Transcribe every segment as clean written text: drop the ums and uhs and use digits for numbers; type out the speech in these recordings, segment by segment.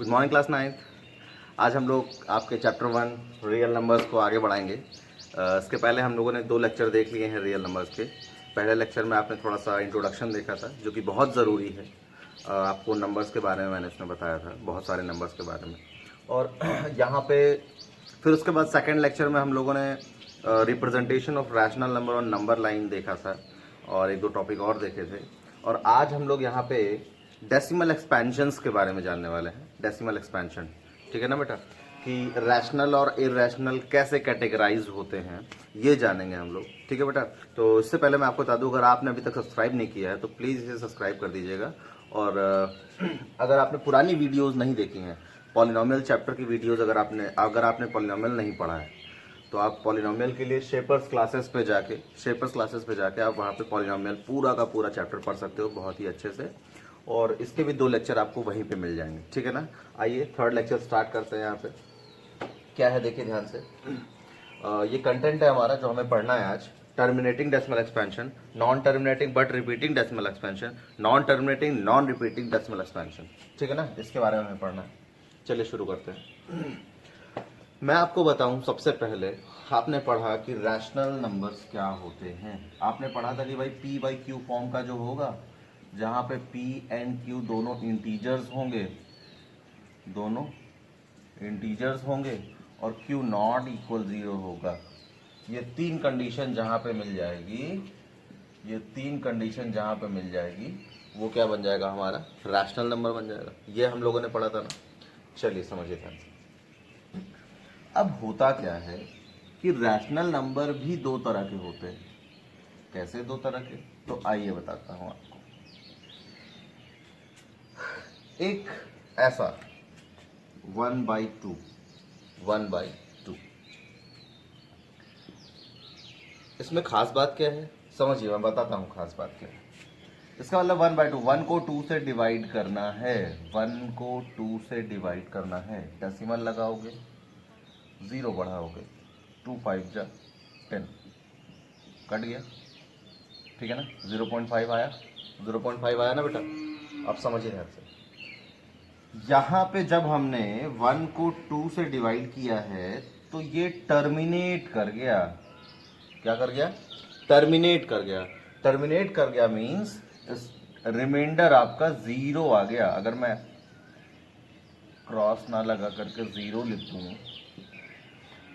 Good morning class ninth. आज हम लोग आपके चैप्टर 1 रियल नंबर्स को आगे बढ़ाएंगे। इसके पहले हम लोगों ने 2 लेक्चर देख लिए हैं रियल नंबर्स के। पहले लेक्चर में आपने थोड़ा सा इंट्रोडक्शन देखा था जो कि बहुत ज़रूरी है। आपको नंबर्स के बारे में मैंने इसमें बताया था, बहुत सारे नंबर्स के बारे में। और यहाँ पे फिर उसके बाद सेकेंड लेक्चर में हम लोगों ने रिप्रेजेंटेशन ऑफ रैशनल नंबर और नंबर लाइन देखा था और 1-2 टॉपिक और देखे थे। और आज हम लोग यहाँ पे डेसिमल एक्सपेंशंस के बारे में जानने वाले हैं। डेसिमल एक्सपेंशन, ठीक है ना बेटा, कि रैशनल और इरेशनल कैसे कैटेगराइज होते हैं ये जानेंगे हम लोग, ठीक है बेटा। तो इससे पहले मैं आपको बता दूं, अगर आपने अभी तक सब्सक्राइब नहीं किया है तो प्लीज़ इसे सब्सक्राइब कर दीजिएगा। और अगर आपने पुरानी वीडियोज़ नहीं देखी हैं, पॉलिनोमियल चैप्टर की वीडियोज़ अगर आपने पॉलिनोमियल नहीं पढ़ा है तो आप पॉलिनोमियल के लिए शेपर्स क्लासेस पे जाके आप वहाँ पे पॉलिनोमियल पूरा का पूरा चैप्टर पढ़ सकते हो बहुत ही अच्छे से। और इसके भी 2 लेक्चर आपको वहीं पे मिल जाएंगे, ठीक है ना। आइए थर्ड लेक्चर स्टार्ट करते हैं। यहाँ पे क्या है देखिए ध्यान से। ये कंटेंट है हमारा जो हमें पढ़ना है आज। Terminating decimal expansion, non terminating but repeating decimal expansion, non terminating non repeating decimal expansion, ठीक है ना। इसके बारे में हमें पढ़ना है। चलिए शुरू करते हैं। मैं आपको बताऊं, सबसे पहले आपने पढ़ा कि रैशनल नंबर्स क्या होते हैं। आपने पढ़ा था कि भाई पी बाई क्यू फॉर्म का जो होगा, जहां पे पी एंड क्यू दोनों इंटीजर्स होंगे और क्यू नॉट इक्वल 0 होगा। ये 3 कंडीशन जहां पे मिल जाएगी वो क्या बन जाएगा, हमारा रैशनल नंबर बन जाएगा। ये हम लोगों ने पढ़ा था ना। चलिए समझिए ध्यान से। अब होता क्या है कि रैशनल नंबर भी 2 तरह के होते हैं। कैसे 2 तरह के, तो आइए बताता हूं आपको। एक ऐसा 1/2, इसमें खास बात क्या है समझिए, मैं बताता हूं खास बात क्या है। इसका मतलब 1/2, 1 को 2 से डिवाइड करना है, डेसिमल लगाओगे, 0 बढ़ाओगे, 2 5 जा 10, कट गया, ठीक है ना। 0.5 आया ना बेटा। अब समझिए ध्यान से। यहां पे जब हमने 1 को 2 से डिवाइड किया है तो ये टर्मिनेट कर गया। क्या कर गया? टर्मिनेट कर गया मीन्स रिमाइंडर आपका 0 आ गया। अगर मैं क्रॉस ना लगा करके 0 लिख दूं,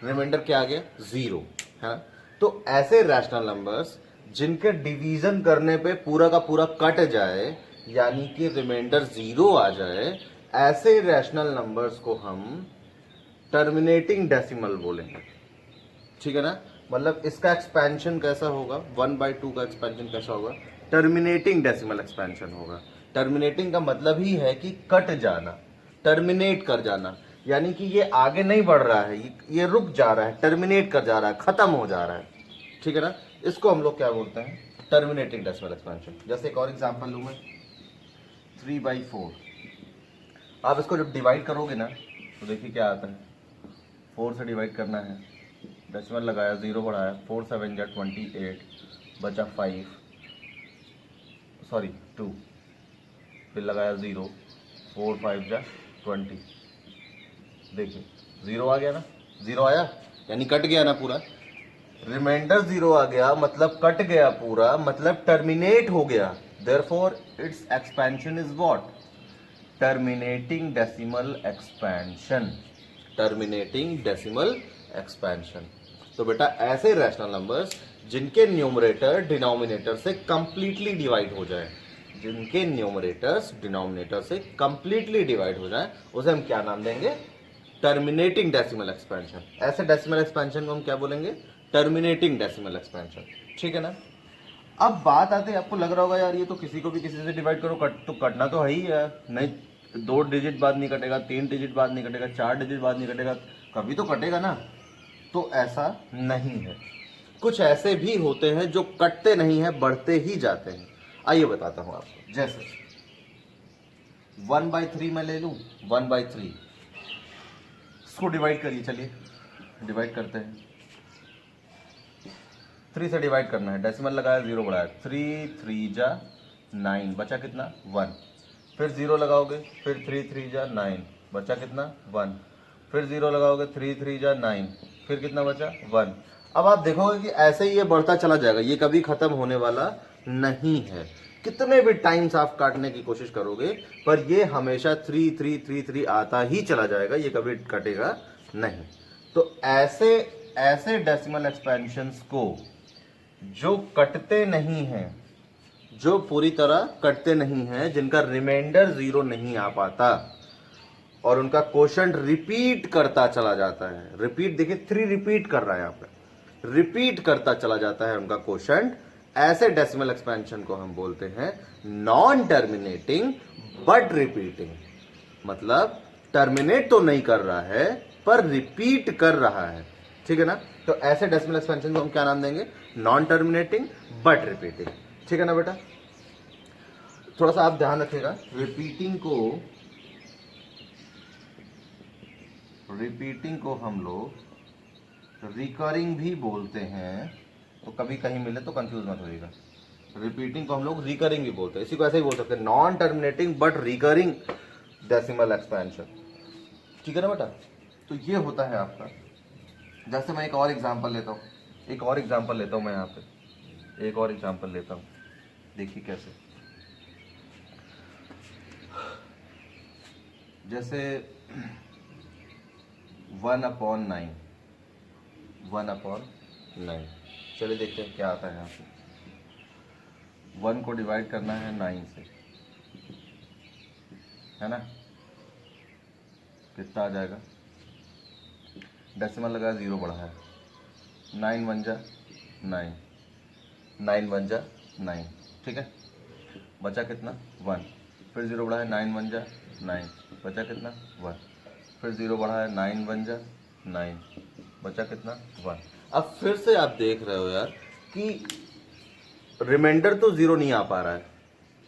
रिमाइंडर क्या आ गया? 0 है। तो ऐसे रैशनल नंबर्स जिनके डिवीजन करने पे पूरा का पूरा कट जाए, यानी कि रिमाइंडर 0 आ जाए, ऐसे रैशनल नंबर्स को हम टर्मिनेटिंग डेसिमल बोलेंगे, ठीक है ना। मतलब इसका एक्सपेंशन कैसा होगा, 1/2 का एक्सपेंशन कैसा होगा? टर्मिनेटिंग डेसिमल एक्सपेंशन होगा। टर्मिनेटिंग का मतलब ही है कि कट जाना, टर्मिनेट कर जाना, यानी कि ये आगे नहीं बढ़ रहा है, ये रुक जा रहा है, टर्मिनेट कर जा रहा है, खत्म हो जा रहा है, ठीक है ना। इसको हम लोग क्या बोलते हैं? Terminating decimal expansion. जैसे एक और एग्जांपल लूं मैं, 3/4। आप इसको जब डिवाइड करोगे ना तो देखिए क्या आता है। 4 से डिवाइड करना है, डेसिमल लगाया, 0 बढ़ाया, 4 7 जा 28, बचा 5, सॉरी 2, फिर लगाया 0, 4 5 जा 20। देखिए 0 आ गया ना, 0 आया यानी कट गया ना पूरा। रिमाइंडर 0 आ गया मतलब कट गया पूरा, मतलब टर्मिनेट हो गया। Therefore it's expansion is what? Terminating decimal expansion. तो बेटा ऐसे रैशनल नंबर्स जिनके न्यूमरेटर डिनोमिनेटर से कंप्लीटली डिवाइड हो जाए, उसे हम क्या नाम देंगे? Terminating decimal expansion. ऐसे डेसिमल एक्सपेंशन को हम क्या बोलेंगे? टर्मिनेटिंग डेसिमल एक्सपेंशन, ठीक है ना। अब बात आती है, आपको लग रहा होगा यार ये तो किसी को भी किसी से डिवाइड करो तो कटना तो है ही है, नहीं 2 डिजिट बाद नहीं कटेगा, 3 डिजिट बाद नहीं कटेगा, 4 डिजिट बाद नहीं कटेगा, कभी तो कटेगा ना। तो ऐसा नहीं है। कुछ ऐसे भी होते हैं जो कटते नहीं है, बढ़ते ही जाते हैं। आइए बताता हूं आपको। जैसे 1/3 मैं ले लूं, 1/3 इसको डिवाइड करिए। चलिए डिवाइड करते हैं। 3 से डिवाइड करना है, डेसिमल लगाया, 0 बढ़ाया, 3 3 जा 9, बचा कितना? 1। फिर 0 लगाओगे, फिर 3 3 जा 9, बचा कितना 1, फिर 0 लगाओगे, 3 3 जा 9, फिर कितना बचा 1। अब आप देखोगे कि ऐसे ही ये बढ़ता चला जाएगा, ये कभी खत्म होने वाला नहीं है। कितने भी टाइम्स आप काटने की कोशिश करोगे पर ये हमेशा 3 3 3 3 आता ही चला जाएगा, ये कभी कटेगा नहीं। तो ऐसे ऐसे डेसिमल एक्सपेंशंस को जो कटते नहीं हैं, जो पूरी तरह कटते नहीं हैं, जिनका रिमाइंडर 0 नहीं आ पाता और उनका क्वोशंट रिपीट करता चला जाता है, रिपीट देखिए 3 रिपीट कर रहा है यहाँ पे, रिपीट करता चला जाता है उनका क्वोशंट, ऐसे डेसिमल एक्सपेंशन को हम बोलते हैं नॉन टर्मिनेटिंग बट रिपीटिंग। मतलब टर्मिनेट तो नहीं कर रहा है पर रिपीट कर रहा है, ठीक है ना। तो ऐसे डेसिमल एक्सपेंशन को हम क्या नाम देंगे, नॉन टर्मिनेटिंग बट रिपीटिंग, ठीक है ना बेटा। थोड़ा सा आप ध्यान रखिएगा, रिपीटिंग को हम लोग रिकरिंग भी बोलते हैं, तो कभी कहीं मिले तो कंफ्यूज मत होइएगा। रिपीटिंग को हम लोग रिकरिंग भी बोलते हैं, इसी को ऐसे ही बोल सकते हैं non terminating but recurring decimal expansion, ठीक है ना बेटा। तो ये होता है आपका। जैसे मैं एक और एग्जांपल लेता हूँ, मैं यहाँ पे एक और एग्जांपल लेता हूँ, देखिए कैसे। जैसे 1/9, चलिए देखते हैं क्या आता है यहाँ पे। 1 को डिवाइड करना है 9 से, है ना, कितना आ जाएगा, डेसिमल लगा 0 बढ़ा है, 9 1 जा 9, 9 1 जा 9, ठीक है, बचा कितना 1, फिर 0 बढ़ा है 9 1 जा 9, बचा कितना 1, फिर 0 बढ़ा है 9 1 जा 9, बचा कितना 1। अब फिर से आप देख रहे हो यार कि रिमाइंडर तो 0 नहीं आ पा रहा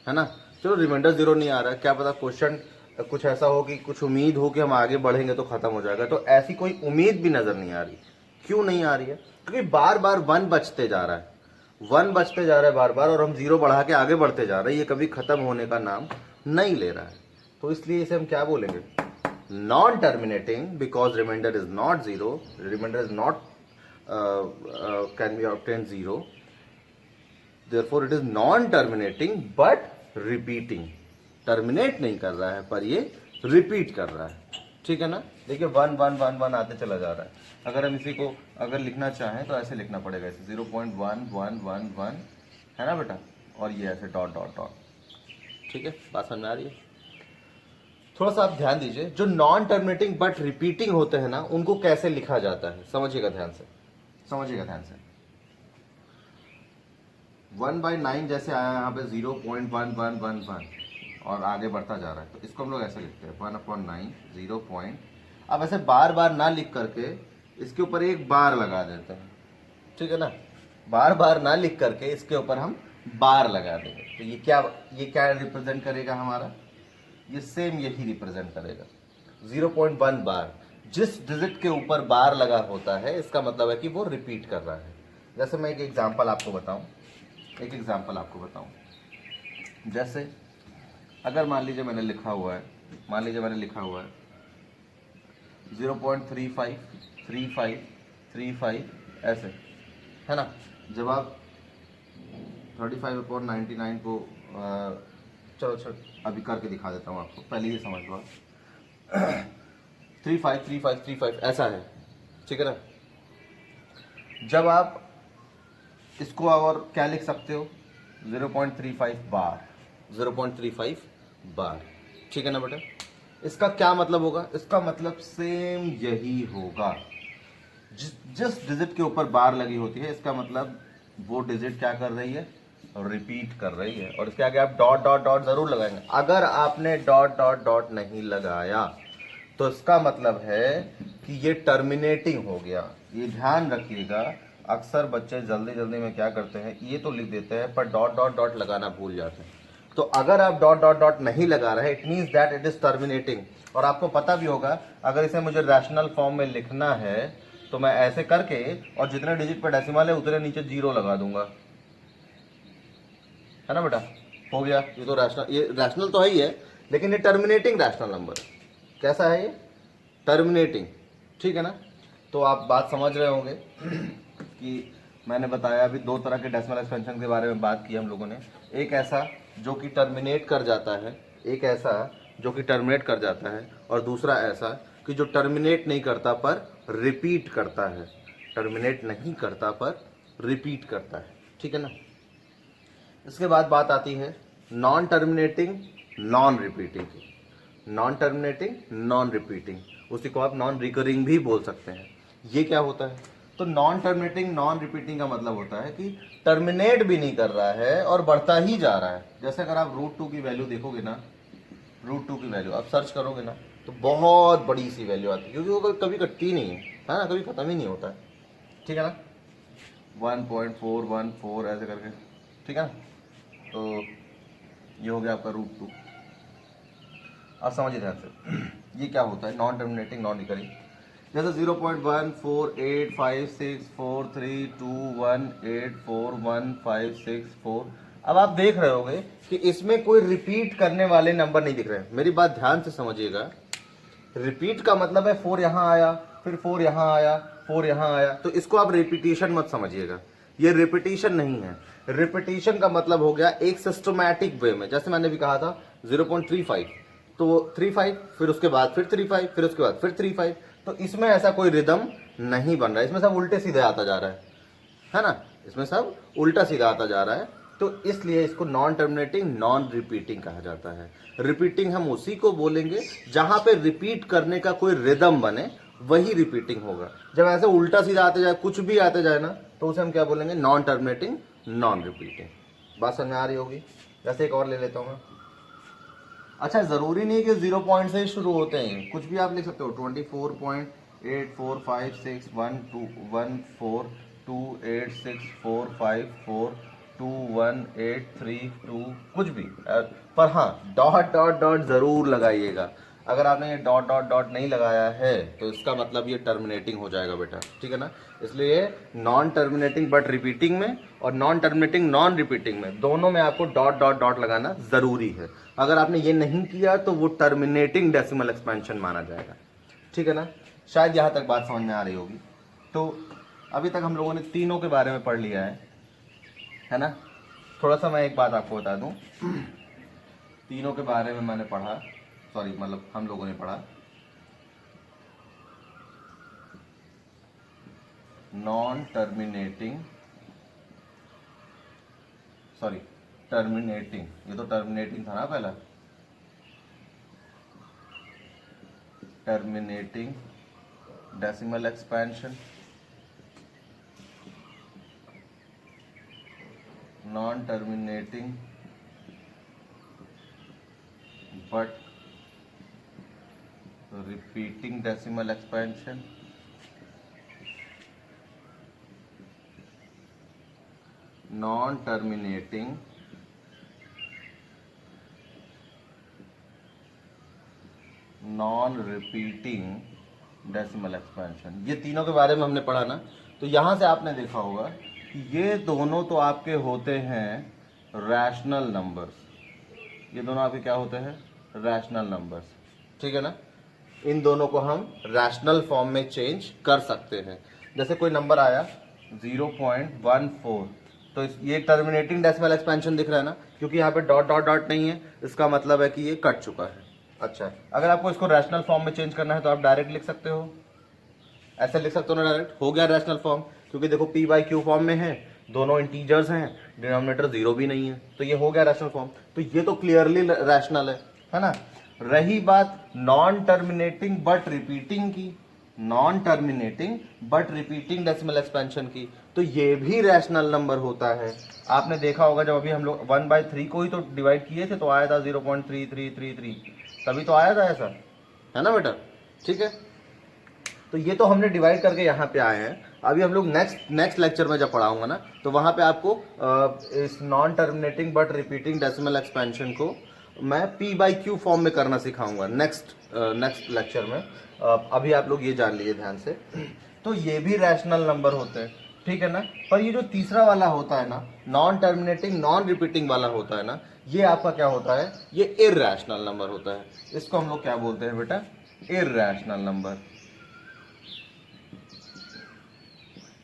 है ना। चलो रिमाइंडर 0 नहीं आ रहा है, क्या पता क्वेश्चन कुछ ऐसा हो कि कुछ उम्मीद हो कि हम आगे बढ़ेंगे तो खत्म हो जाएगा, तो ऐसी कोई उम्मीद भी नजर नहीं आ रही। क्यों नहीं आ रही है, क्योंकि बार बार 1 बचते जा रहा है, 1 बचते जा रहा है बार बार, और हम 0 बढ़ा के आगे बढ़ते जा रहे हैं, ये कभी खत्म होने का नाम नहीं ले रहा है। तो इसलिए इसे हम क्या बोलेंगे, non terminating, because remainder is not 0, remainder is not can be obtain 0, therefore it is non terminating but repeating। Terminate नहीं कर रहा है पर ये रिपीट कर रहा है, ठीक है ना। देखिए 1 1 1 1 आते चला जा रहा है। अगर हम इसी को अगर लिखना चाहें तो ऐसे लिखना पड़ेगा, ऐसे 0.1111 है ना बेटा, और ये ऐसे डॉट डॉट डॉट, ठीक है, बात समझ आ रही है। थोड़ा सा आप ध्यान दीजिए, जो नॉन टर्मिनेटिंग बट रिपीटिंग होते हैं ना, उनको कैसे लिखा जाता है, समझिएगा ध्यान से, 1/9 जैसे आया यहाँ पे 0.1111 और आगे बढ़ता जा रहा है, तो इसको हम लोग ऐसे लिखते हैं 1/9 0. अब ऐसे बार बार ना लिख करके इसके ऊपर एक बार लगा देते हैं, ठीक है ना, बार बार ना लिख करके इसके ऊपर हम बार लगा देंगे। तो ये क्या रिप्रेजेंट करेगा हमारा, ये सेम यही रिप्रेजेंट करेगा 0.1 बार। जिस डिजिट के ऊपर बार लगा होता है इसका मतलब है कि वो रिपीट कर रहा है। जैसे मैं एक एग्जांपल आपको बताऊं, जैसे अगर मान लीजिए मैंने लिखा हुआ है 0.353535 ऐसे, है ना। जब आप 35/99 को चलो अभी करके दिखा देता हूँ आपको, पहले ये समझ लो 353535 ऐसा है, ठीक है ना। जब आप इसको और क्या लिख सकते हो, 0.35 बार, ठीक है ना बेटा। इसका क्या मतलब होगा, इसका मतलब सेम यही होगा, जिस डिजिट के ऊपर बार लगी होती है इसका मतलब वो डिजिट क्या कर रही है, रिपीट कर रही है। और इसके आगे आप डॉट डॉट डॉट जरूर लगाएंगे। अगर आपने डॉट डॉट डॉट नहीं लगाया तो इसका मतलब है कि ये टर्मिनेटिंग हो गया। ये ध्यान रखिएगा, अक्सर बच्चे जल्दी जल्दी में क्या करते हैं, ये तो लिख देते हैं पर डॉट डॉट डॉट लगाना भूल जाते हैं। तो अगर आप डॉट डॉट डॉट नहीं लगा रहे, it means that it is terminating. और आपको पता भी होगा, अगर इसे मुझे रैशनल फॉर्म में लिखना है तो मैं ऐसे करके और जितने डिजिट पर डेसिमल है उतने नीचे 0 लगा दूंगा, है ना बेटा, हो गया। ये तो रैशनल, ये रैशनल तो है ही है, लेकिन ये टर्मिनेटिंग रैशनल नंबर है। कैसा है ये? टर्मिनेटिंग, ठीक है ना। तो आप बात समझ रहे होंगे कि मैंने बताया अभी दो तरह के डेसिमल एक्सपेंशन के बारे में बात की हम लोगों ने। एक ऐसा जो कि टर्मिनेट कर जाता है, एक ऐसा जो कि टर्मिनेट कर जाता है, और दूसरा ऐसा कि जो टर्मिनेट नहीं करता पर रिपीट करता है। टर्मिनेट नहीं करता पर रिपीट करता है, ठीक है ना। इसके बाद बात आती है नॉन टर्मिनेटिंग नॉन रिपीटिंग की। नॉन टर्मिनेटिंग नॉन रिपीटिंग, उसी को आप नॉन रिकरिंग भी बोल सकते हैं। ये क्या होता है? तो नॉन टर्मिनेटिंग नॉन रिपीटिंग का मतलब होता है कि टर्मिनेट भी नहीं कर रहा है और बढ़ता ही जा रहा है। जैसे अगर आप √2 की वैल्यू देखोगे ना, √2 की वैल्यू आप सर्च करोगे ना, तो बहुत बड़ी सी वैल्यू आती है, क्योंकि वो कभी कटती नहीं है ना, कभी खत्म ही नहीं होता है, ठीक है ना। 1.414 ऐसे करके, ठीक है ना। तो ये हो गया आपका √2। अब समझिए ध्यान से ये क्या होता है नॉन टर्मिनेटिंग नॉन रिकरिंग। जैसे 0.148564321841564। अब आप देख रहे होगे कि इसमें कोई रिपीट करने वाले नंबर नहीं दिख रहे हैं। मेरी बात ध्यान से समझिएगा। रिपीट का मतलब है 4 यहाँ आया, फिर 4 यहाँ आया, 4 यहाँ आया, तो इसको आप रिपीटिशन मत समझिएगा। ये रिपीटिशन नहीं है। रिपीटिशन का मतलब हो गया एक सिस्टमैटिक वे में। जैसे मैंने भी कहा था 0.35, तो 35, फिर उसके बाद फिर 35, फिर उसके बाद फिर 35। तो इसमें ऐसा कोई रिदम नहीं बन रहा है, इसमें सब उल्टे सीधे आता जा रहा है ना, इसमें सब उल्टा सीधा आता जा रहा है। तो इसलिए इसको नॉन टर्मिनेटिंग नॉन रिपीटिंग कहा जाता है। रिपीटिंग हम उसी को बोलेंगे जहां पे रिपीट करने का कोई रिदम बने, वही रिपीटिंग होगा। जब ऐसे उल्टा सीधा आते जाए, कुछ भी आते जाए ना, तो उसे हम क्या बोलेंगे? Non terminating non repeating. बात समझ में आ रही होगी। जैसे एक और ले लेता हूँ मैं। अच्छा, जरूरी नहीं कि 0 पॉइंट से ही शुरू होते हैं, कुछ भी आप लिख सकते हो। 24.8456122864542183 कुछ भी। पर हाँ, डॉट डॉट डॉट जरूर लगाइएगा। अगर आपने ये डॉट डॉट डॉट नहीं लगाया है तो इसका मतलब ये टर्मिनेटिंग हो जाएगा बेटा, ठीक है ना। इसलिए नॉन टर्मिनेटिंग बट रिपीटिंग में और नॉन टर्मिनेटिंग नॉन रिपीटिंग में, दोनों में आपको डॉट डॉट डॉट लगाना जरूरी है। अगर आपने ये नहीं किया तो वो टर्मिनेटिंग डेसिमल एक्सपेंशन माना जाएगा, ठीक है ना। शायद यहाँ तक बात समझ में आ रही होगी। तो अभी तक हम लोगों ने तीनों के बारे में पढ़ लिया है ना। थोड़ा सा मैं एक बात आपको बता दूं, तीनों के बारे में मैंने पढ़ा, सॉरी मतलब हम लोगों ने पढ़ा। नॉन टर्मिनेटिंग, सॉरी टर्मिनेटिंग, ये तो टर्मिनेटिंग था ना पहला। Terminating decimal expansion, non terminating but repeating decimal expansion, non terminating non repeating decimal expansion. ये तीनों के बारे में हमने पढ़ा ना। तो यहां से आपने देखा होगा कि ये दोनों तो आपके होते हैं रैशनल नंबर्स। ये दोनों आपके क्या होते हैं? रैशनल नंबर्स, ठीक है ना। इन दोनों को हम रैशनल फॉर्म में चेंज कर सकते हैं। जैसे कोई नंबर आया 0.14, तो ये टर्मिनेटिंग डेसिमल एक्सपेंशन दिख रहा है ना, क्योंकि यहाँ पे डॉट डॉट डॉट नहीं है, इसका मतलब है कि ये कट चुका है। अच्छा, अगर आपको इसको रैशनल फॉर्म में चेंज करना है तो आप डायरेक्ट लिख सकते हो, ऐसे लिख सकते हो ना, डायरेक्ट हो गया रैशनल फॉर्म। क्योंकि देखो p/q फॉर्म में है, दोनों इंटीजर्स हैं, डिनोमिनेटर 0 भी नहीं है, तो ये हो गया रैशनल फॉर्म। तो ये तो क्लियरली रैशनल है ना। रही बात नॉन टर्मिनेटिंग बट रिपीटिंग की, non terminating but repeating decimal expansion की, तो ये भी रैशनल नंबर होता है। आपने देखा होगा जब अभी हम लोग 1/3 को ही तो डिवाइड किए थे तो आया था 0.3333, तभी तो आया था ऐसा, है ना बेटा, ठीक है। तो ये तो हमने डिवाइड करके यहाँ पे आए हैं। अभी हम लोग नेक्स्ट लेक्चर में जब पढ़ाऊंगा ना, तो वहाँ पे आपको इस non terminating but repeating decimal expansion को मैं p/q फॉर्म में करना सिखाऊंगा नेक्स्ट लेक्चर में। अभी आप लोग ये जान लीजिए ध्यान से। तो ये भी रैशनल नंबर होते हैं, ठीक है ना। पर ये जो तीसरा वाला होता है ना, नॉन टर्मिनेटिंग नॉन रिपीटिंग वाला होता है ना, ये आपका क्या होता है, ये इर्रेशनल नंबर होता है। इसको हम लोग क्या बोलते हैं बेटा, इर्रेशनल नंबर।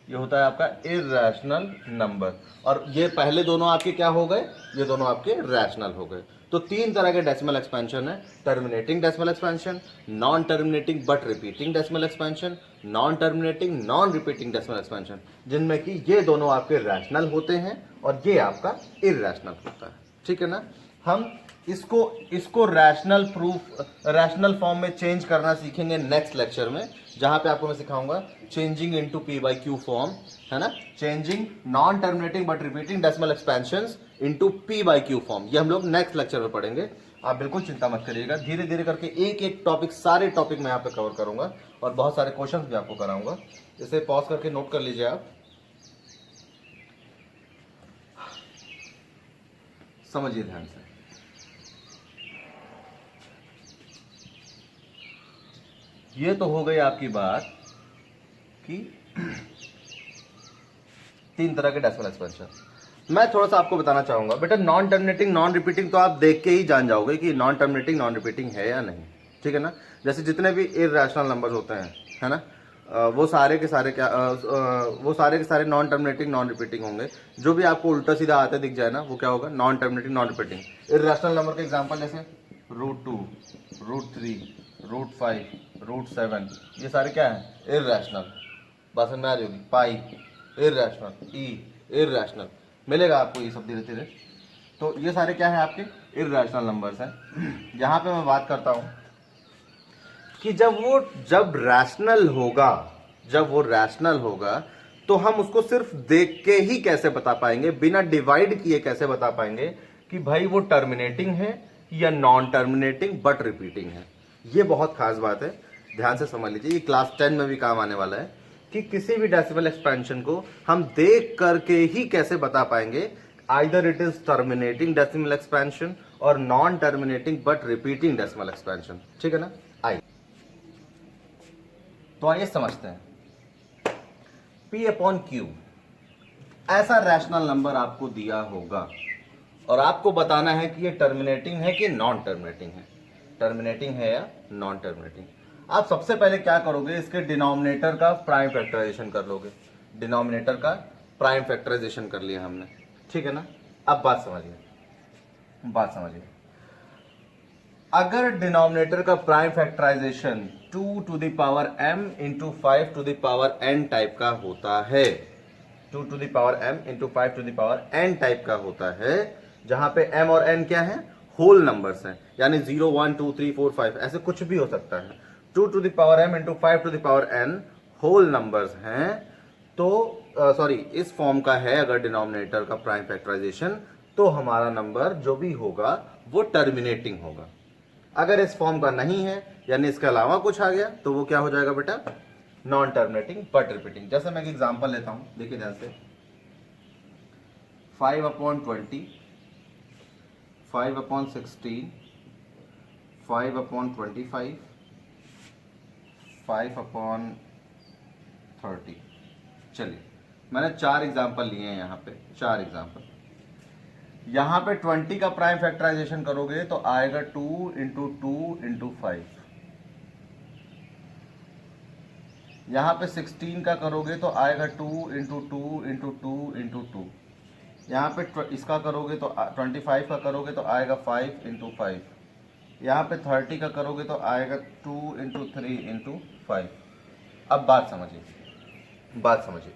ये होता है आपका इर्रेशनल नंबर। और ये पहले दोनों आपके क्या हो गए, ये दोनों आपके रैशनल हो गए। तो तीन तरह के डेसिमल एक्सपेंशन है, terminating decimal expansion, non terminating but repeating decimal expansion, non terminating non repeating decimal expansion, जिनमें कि ये दोनों आपके रैशनल होते हैं और ये आपका इर्रेशनल होता है। ठीक है ना। हम इसको रैशनल प्रूफ, रैशनल फॉर्म में चेंज करना सीखेंगे नेक्स्ट लेक्चर में, जहां पे आपको मैं सिखाऊंगा changing into P by Q form, है ना, changing non terminating but repeating decimal expansions into P by Q form. ये हम लोग नेक्स्ट लेक्चर में पढ़ेंगे। आप बिल्कुल चिंता मत करिएगा, धीरे धीरे करके एक एक टॉपिक, सारे टॉपिक मैं यहाँ पे कवर करूंगा और बहुत सारे क्वेश्चंस भी आपको कराऊंगा। इसे पॉज करके नोट कर लीजिए आप, समझिए ध्यान से। ये तो हो गई आपकी बात कि तीन तरह के डेसिमल एक्सपेंशन। मैं थोड़ा सा आपको बताना चाहूंगा बेटा, नॉन टर्मिनेटिंग नॉन रिपीटिंग तो आप देख के ही जान जाओगे कि नॉन टर्मिनेटिंग नॉन रिपीटिंग है या नहीं। ठीक है ना। जैसे जितने भी इर्रेशनल नंबर्स होते हैं, है ना, वो सारे के सारे क्या वो सारे के सारे नॉन टर्मिनेटिंग नॉन रिपीटिंग होंगे। जो भी आपको उल्टा सीधा आते दिख जाए ना, वो क्या होगा, non terminating non repeating. Irrational number के एग्जांपल जैसे √2, √3, √5, √7, ये सारे क्या है, इर्रेशनल। बात समझ में आ रही होगी। पाई इर्रेशनल, ई इर्रेशनल, मिलेगा आपको ये सब धीरे धीरे। तो ये सारे क्या है, आपके इर्रेशनल नंबर्स हैं। यहाँ पे मैं बात करता हूँ कि जब रैशनल होगा, जब वो रैशनल होगा तो हम उसको सिर्फ देख के ही कैसे बता पाएंगे, बिना डिवाइड किए कैसे बता पाएंगे कि भाई वो टर्मिनेटिंग है या नॉन टर्मिनेटिंग बट रिपीटिंग है। ये बहुत खास बात है, ध्यान से समझ लीजिए। ये क्लास 10 में भी काम आने वाला है कि किसी भी डेसिमल एक्सपेंशन को हम देख करके ही कैसे बता पाएंगे, either it is terminating decimal expansion or non terminating but repeating decimal expansion. ठीक है ना। तो आइए समझते हैं। P/Q ऐसा रैशनल नंबर आपको दिया होगा और आपको बताना है कि ये टर्मिनेटिंग है कि नॉन टर्मिनेटिंग है, टर्मिनेटिंग है या नॉन टर्मिनेटिंग। आप सबसे पहले क्या करोगे, इसके डिनोमिनेटर का प्राइम फैक्टराइजेशन कर लोगे। डिनोमिनेटर का प्राइम फैक्टराइजेशन कर लिया हमने। ठीक है ना। अब बात समझिए, बात समझिए। अगर डिनोमिनेटर का prime factorisation 2 to the power m into 5 to the power n type का होता है, 2 to the power m into 5 to the power n type का होता है, जहां पे m और n क्या है, होल नंबर्स हैं, यानी 0 1 2 3 4 5 ऐसे कुछ भी हो सकता है। 2 to the power m into 5 to the power n whole numbers हैं। तो सॉरी, इस फॉर्म का है अगर डिनोमिनेटर का प्राइम फैक्टराइजेशन, तो हमारा नंबर जो भी होगा वो टर्मिनेटिंग होगा। अगर इस फॉर्म का नहीं है, यानी इसके अलावा कुछ आ गया, तो वो क्या हो जाएगा बेटा, नॉन टर्मिनेटिंग बट रिपीटिंग। जैसे मैं एक एग्जांपल लेता हूं, देखिए ध्यान से। 5/20, 5/16, 5/25, 5/30। चलिए, मैंने 4 एग्जांपल लिए हैं यहाँ पे, 4 एग्जांपल। यहां पे 20 का प्राइम फैक्टराइजेशन करोगे तो आएगा 2 × 2 × 5। यहां पे 16 का करोगे तो आएगा 2 × 2 × 2 × 2। यहां पे इसका करोगे तो 25 का करोगे तो आएगा 5 × 5। यहां पे 30 का करोगे तो आएगा 2 × 3 × 5। अब बात समझिए, बात समझिए।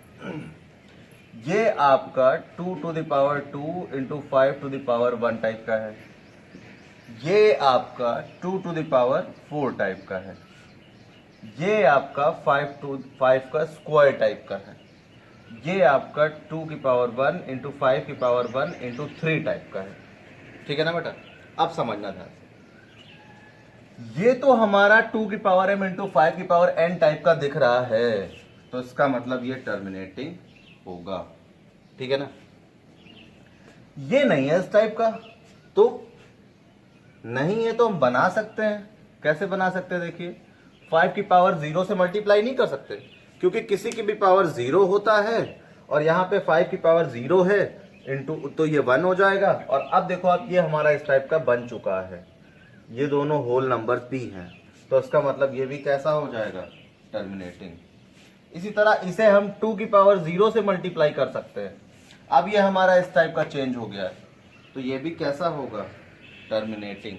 ये आपका 2 to the power 2 × 5 to the power 1 type का है। ये आपका 2 to the power 4 टाइप का है। ये आपका 5 का स्क्वायर टाइप का है। ये आपका 2 की पावर 1 × 5 की पावर 1 × 3 टाइप का है। ठीक है ना बेटा। अब समझना ध्यान से, ये तो हमारा 2 की पावर m × 5 की पावर n टाइप का दिख रहा है, तो इसका मतलब ये टर्मिनेटिंग होगा। ठीक है ना। ये नहीं है इस टाइप का, तो नहीं है तो हम बना सकते हैं। कैसे बना सकते हैं, देखिए 5 की पावर 0 से मल्टीप्लाई नहीं कर सकते, क्योंकि किसी की भी पावर 0 होता है और यहाँ पे 5 की पावर 0 है, इंटू, तो ये 1 हो जाएगा। और अब देखो आप, ये हमारा इस टाइप का बन चुका है, ये दोनों होल नंबर भी हैं, तो इसका मतलब ये भी कैसा हो जाएगा, टर्मिनेटिंग। इसी तरह इसे हम 2 की पावर 0 से मल्टीप्लाई कर सकते हैं। अब ये हमारा इस टाइप का चेंज हो गया है, तो ये भी कैसा होगा, टर्मिनेटिंग।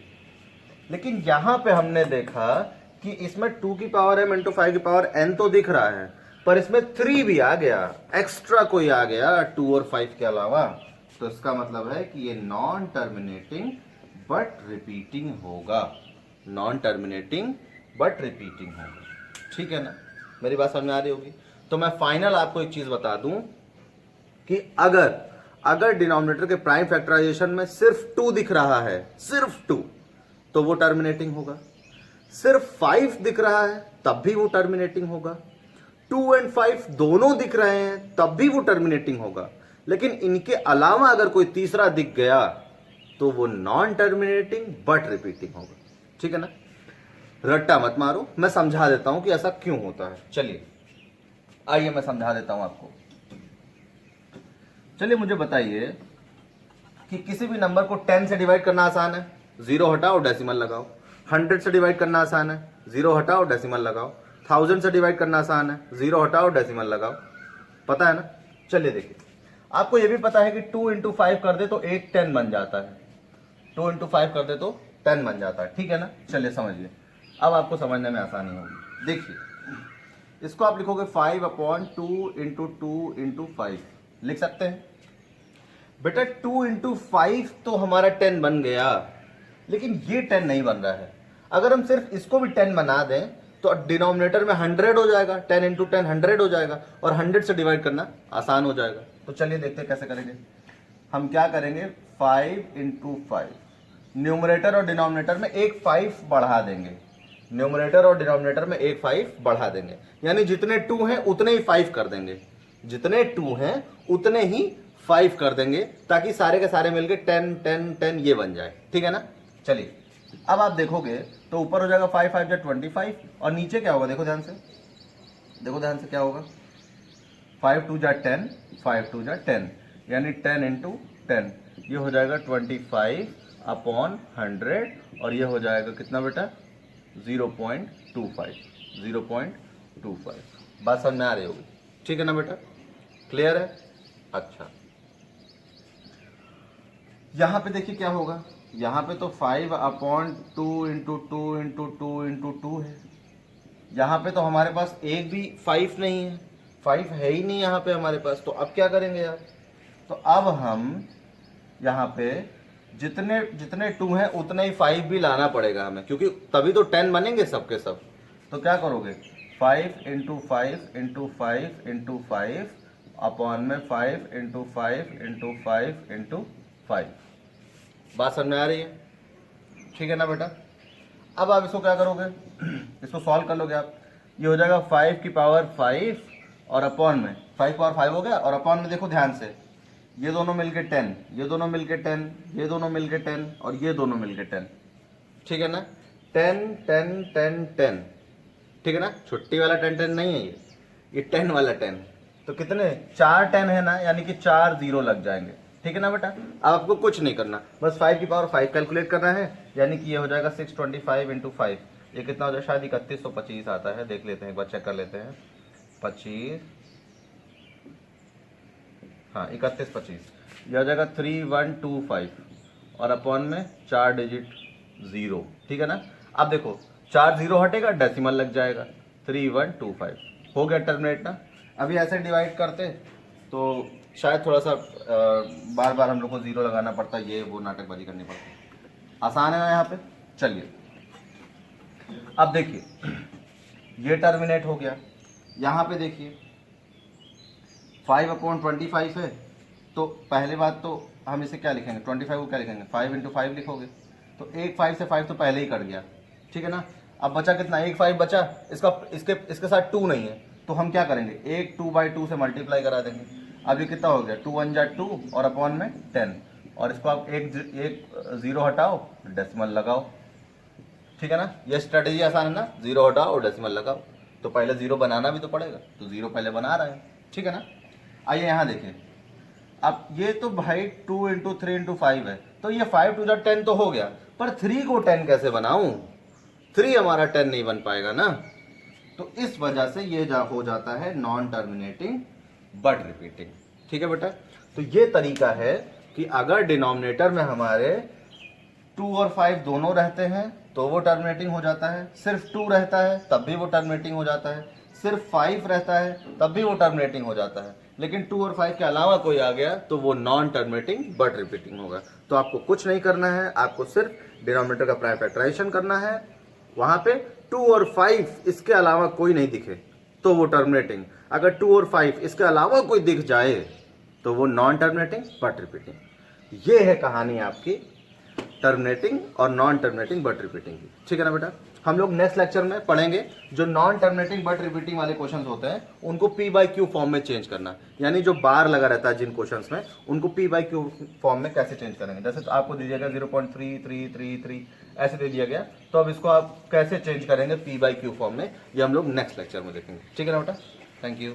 लेकिन यहाँ पे हमने देखा कि इसमें 2 की पावर m इंटू 5 की पावर n तो दिख रहा है, पर इसमें 3 भी आ गया, एक्स्ट्रा कोई आ गया 2 और 5 के अलावा, तो इसका मतलब है कि ये नॉन टर्मिनेटिंग बट रिपीटिंग होगा, नॉन टर्मिनेटिंग बट रिपीटिंग होगा। ठीक है ना, मेरी बात समझ में आ रही होगी। तो मैं फाइनल आपको एक चीज बता दूं कि अगर डिनोमिनेटर के प्राइम फैक्टराइजेशन में सिर्फ 2 दिख रहा है, सिर्फ 2, तो वो टर्मिनेटिंग होगा। सिर्फ 5 दिख रहा है तब भी वो टर्मिनेटिंग होगा। 2 एंड 5 दोनों दिख रहे हैं तब भी वो टर्मिनेटिंग होगा। लेकिन इनके अलावा अगर कोई तीसरा दिख गया तो वो नॉन टर्मिनेटिंग बट रिपीटिंग होगा। ठीक है ना, रट्टा मत मारो, मैं समझा देता हूं कि ऐसा क्यों होता है। चलिए आइए मैं समझा देता हूं आपको। चलिए मुझे बताइए कि किसी भी नंबर को 10 से डिवाइड करना आसान है, 0 हटाओ डेसिमल लगाओ। 100 से डिवाइड करना आसान है, 0 हटाओ डेसिमल लगाओ। 1000 से डिवाइड करना आसान है, 0 हटाओ डेसिमल लगाओ। पता है ना। चलिए देखिए, आपको यह भी पता है कि 2 इंटू 5 कर दे तो 8 10 बन जाता है। 2 इंटू 5 कर दे तो 10 बन जाता है। ठीक है ना, चलिए समझिए, अब आपको समझने में आसानी होगी। देखिए, इसको आप लिखोगे 5/2 इंटू 2 इंटू 5, लिख सकते हैं बेटा। 2 इंटू 5 तो हमारा 10 बन गया, लेकिन ये 10 नहीं बन रहा है। अगर हम सिर्फ इसको भी 10 बना दें तो डिनोमिनेटर में 100 हो जाएगा, 10 इंटू 10 100 हो जाएगा, और 100 से डिवाइड करना आसान हो जाएगा। तो चलिए देखते हैं कैसे करेंगे। हम क्या करेंगे, 5 इंटू 5, न्यूमरेटर और डिनोमिनेटर में एक 5 बढ़ा देंगे, न्यूमरेटर और डिनोमिनेटर में एक 5 बढ़ा देंगे, यानी जितने 2 हैं उतने ही 5 कर देंगे, जितने 2 हैं उतने ही 5 कर देंगे, ताकि सारे के सारे मिलके 10 10 10 ये बन जाए। ठीक है ना। चलिए अब आप देखोगे तो ऊपर हो जाएगा 5 5 जा 25, और नीचे क्या होगा, देखो ध्यान से, देखो ध्यान से क्या होगा, 5 2 जा 10, 5 2 जा 10, यानी 10 इंटू 10, ये हो जाएगा 25/100, और ये हो जाएगा कितना बेटा, 0.25, 0.25। बात समझ में आ रही होगी। ठीक है ना बेटा, क्लियर है। अच्छा, यहां पे देखिए क्या होगा, यहां पे तो 5/2 इंटू 2 इंटू 2 इंटू 2 है। यहां पे तो हमारे पास एक भी 5 नहीं है, 5 है ही नहीं यहां पे हमारे पास। तो अब क्या करेंगे यार, तो अब हम यहां पे जितने जितने 2 हैं उतने ही 5 भी लाना पड़ेगा हमें, क्योंकि तभी तो 10 बनेंगे सबके सब। तो क्या करोगे, 5 इंटू 5 इंटू 5 इंटू 5 अपॉन में 5 इंटू 5 इंटू 5 इंटू 5। बात समझ में आ रही है। ठीक है ना बेटा। अब आप इसको क्या करोगे, इसको सॉल्व कर लोगे आप। ये हो जाएगा 5 की पावर 5 और अपॉन में 5 पावर 5 हो गया, और अपॉन में देखो ध्यान से, ये दोनों मिलके 10, ये दोनों मिलके 10, ये दोनों मिलके 10, और ये दोनों मिलके 10। ठीक है ना, 10 10 10 10। ठीक है ना, छुट्टी वाला 10 10 नहीं है, ये 10 वाला 10। तो कितने, 4 10 है ना, यानी कि 4 0 लग जाएंगे। ठीक है ना बेटा। अब आपको कुछ नहीं करना, बस 5 की पावर 5 कैलकुलेट करना है, यानी कि ये हो जाएगा 625 इंटू 5। ये कितना हो जाएगा, शायद 3125 आता है, देख लेते हैं एक बार, चेक कर लेते हैं। 25, हाँ 3125, यह हो जाएगा 3125, और अपॉन में 4 डिजिट 0। ठीक है ना। अब देखो 4 0 हटेगा, डेसिमल लग जाएगा, 3125 हो गया टर्मिनेट ना। अभी ऐसे डिवाइड करते तो शायद थोड़ा सा बार बार हम लोग को 0 लगाना पड़ता, ये वो नाटकबाजी करनी पड़ती। आसान है ना यहाँ पे। चलिए अब देखिए, ये टर्मिनेट हो गया। यहाँ पे देखिए 5/25 है, तो पहले बात तो हम इसे क्या लिखेंगे, 25 को क्या लिखेंगे, 5 इंटू 5 लिखोगे, तो एक 5 से 5 तो पहले ही कट गया। ठीक है ना। अब बचा कितना, एक 5 बचा, इसके साथ 2 नहीं है, तो हम क्या करेंगे, एक 2/2 से मल्टीप्लाई करा देंगे। अब ये कितना हो गया, 2 1 जा 2, और अपॉन में 10, और इसको आप एक 0 हटाओ, डेसिमल लगाओ। ठीक है ना, ये स्ट्रेटेजी आसान है ना, 0 हटाओ और डेसिमल लगाओ। तो पहले 0 बनाना भी तो पड़ेगा, तो 0 पहले बना रहे हैं। ठीक है ना। आइए यहाँ देखिए, अब ये तो भाई 2 इंटू 3 इंटू 5 है, तो ये 5 टू 10 तो हो गया, पर 3 को 10 कैसे बनाऊं? 3 हमारा 10 नहीं बन पाएगा ना, तो इस वजह से ये हो जाता है नॉन टर्मिनेटिंग बट रिपीटिंग। ठीक है बेटा, तो ये तरीका है कि अगर डिनोमिनेटर में हमारे 2 और 5 दोनों रहते हैं तो वो टर्मिनेटिंग हो जाता है, सिर्फ 2 रहता है तब भी वो टर्मिनेटिंग हो जाता है, सिर्फ 5 रहता है तब भी वो टर्मिनेटिंग हो जाता है, लेकिन 2 और 5 के अलावा कोई आ गया तो वो नॉन टर्मिनेटिंग बट रिपीटिंग होगा। तो आपको कुछ नहीं करना है, आपको सिर्फ डिनोमिनेटर का प्राइम फैक्टराइजेशन करना है, वहां पे 2 और 5 इसके अलावा कोई नहीं दिखे तो वो टर्मिनेटिंग, अगर 2 और 5 इसके अलावा कोई दिख जाए तो वो नॉन टर्मिनेटिंग बट रिपीटिंग। ये है कहानी आपकी टर्मिनेटिंग और नॉन टर्मिनेटिंग बट रिपीटिंग की। ठीक है ना बेटा, हम लोग नेक्स्ट लेक्चर में पढ़ेंगे जो नॉन टर्मिनेटिंग बट रिपीटिंग वाले क्वेश्चंस होते हैं उनको पी बाई क्यू फॉर्म में चेंज करना, यानी जो बार लगा रहता है जिन क्वेश्चंस में उनको पी बाई क्यू फॉर्म में कैसे चेंज करेंगे। जैसे तो आपको दीजिएगा 0.3333 ऐसे दे दिया गया, तो अब इसको आप कैसे चेंज करेंगे पी बाई क्यू फॉर्म में, ये हम लोग नेक्स्ट लेक्चर में देखेंगे। ठीक है ना बेटा, थैंक यू।